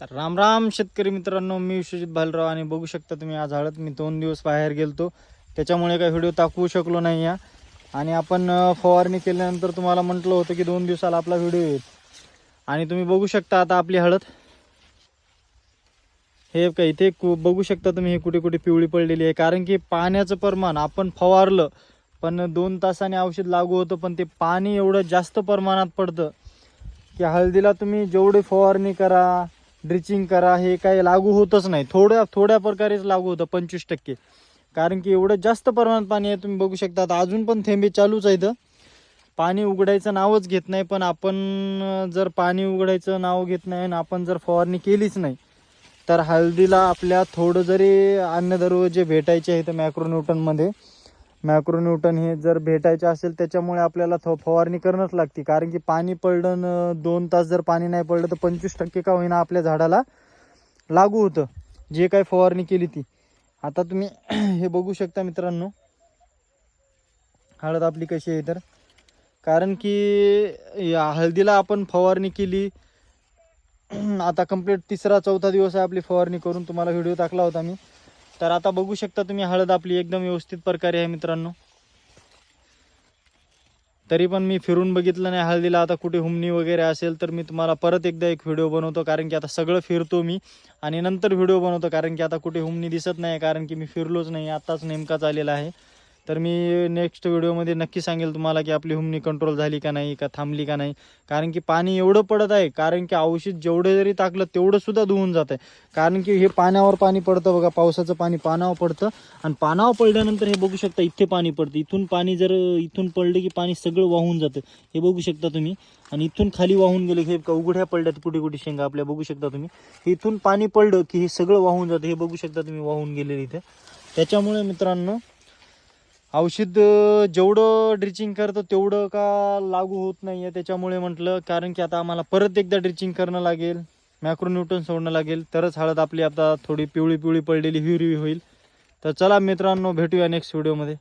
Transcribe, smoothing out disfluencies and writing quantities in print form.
तर राम राम शेतकरी मित्रांनो, मी विश्वजित भालराव आणि बघू शकता तुम्ही आज हळद मी 2 दिवस बाहेर गेलतो, त्याच्यामुळे काही व्हिडिओ टाकवू शकलो नाही या. आणि आपण फवारणी केल्यानंतर तुम्हाला म्हटलं होतं की 2 दिवसाला आपला व्हिडिओ येईल. आणि तुम्ही बघू शकता आता आपली हळद हे काही इथे बघू शकता तुम्ही, हे कुठे कुठे पिवळी पडलेली आहे. कारण की पाण्याचं प्रमाण आपण फवारलं पण 2 तासाने औषध लागू होतं, पण ते पाणी एवढं जास्त प्रमाणात पडतं की हळदीला तुम्ही जेवढी फवारणी करा, ड्रिचिंग करा, हे काही लागू होतच नाही. थोड्या प्रकारेच लागू होतं 25%. कारण की एवढं जास्त प्रमाणात पाणी आहे. तुम्ही बघू शकता आता अजून पण थेंबे चालूच आहेत. पाणी उघडायचं नावच घेत नाही. पण आपण जर पाणी उघडायचं नाव घेत नाही आणि आपण जर फवारणी केलीच नाही तर हळदीला आपल्या थोडं जरी अन्नद्रव्य जे भेटायचे आहे तर मॅक्रोन्यूटनमध्ये मॅक्रोन्यूटन हे जर भेटायचे असेल त्याच्यामुळे आपल्याला फवारणी करणंच लागते. कारण की पाणी पडलं 2 तास जर पाणी नाही पडलं तर 25% का होईना आपल्या झाडाला लागू होतं जे काही फवारणी केली ती. आता तुम्ही हे बघू शकता मित्रांनो, हळद आपली कशी आहे. तर कारण की या हळदीला आपण फवारणी केली आता कंप्लीट 3-4 दिवस आहे आपली फवारणी करून, तुम्हाला व्हिडिओ टाकला होता मी. तर आता बघू शकता तुम्ही हळद आपली एकदम व्यवस्थित प्रकारे आहे मित्रांनो. तरी पण मी फिरून बघितलं नाही हळदीला आता कुठे हुमणी वगैरे असेल तर मी तुम्हाला परत एकदा एक व्हिडिओ बनवतो. कारण की आता सगळं फिरतो मी आणि नंतर व्हिडिओ बनवतो. कारण की आता कुठे हुमणी दिसत नाही, कारण की मी फिरलोच नाही, आताच नेमकाच आलेला आहे. तर मी नेक्स्ट व्हिडिओमध्ये नक्की सांगेल तुम्हाला की आपली हुमणी कंट्रोल झाली का नाही, का थांबली का नाही. कारण की पाणी एवढं पडत आहे, कारण की औषध जेवढं जरी टाकलं तेवढं सुद्धा धुवून जात आहे. कारण की हे पाण्यावर पाणी पडतं बघा, पावसाचं पाणी पानावर पडतं आणि पानावर पडल्यानंतर हे बघू शकता इथे पाणी पडतं. इथून पाणी जर इथून पडलं की पाणी सगळं वाहून जातं, हे बघू शकता तुम्ही. आणि इथून खाली वाहून गेले, हे उघड्या पडल्यात कुठे कुठे शेंगा आपल्या बघू शकता तुम्ही. इथून पाणी पडलं की हे सगळं वाहून जातं, हे बघू शकता तुम्ही वाहून गेलेले इथे. त्याच्यामुळे मित्रांनो औषध जेवढं ड्रिचिंग करतं तेवढं का लागू होत नाही आहे. त्याच्यामुळे म्हटलं, कारण की आता आम्हाला परत एकदा ड्रिचिंग करणं लागेल, मॅक्रोन्यूटन सोडणं लागेल, तरच हळद आपली आता थोडी पिवळी पिवळी पडलेली हिरवी होईल. तर चला मित्रांनो, भेटूया नेक्स्ट व्हिडिओमध्ये.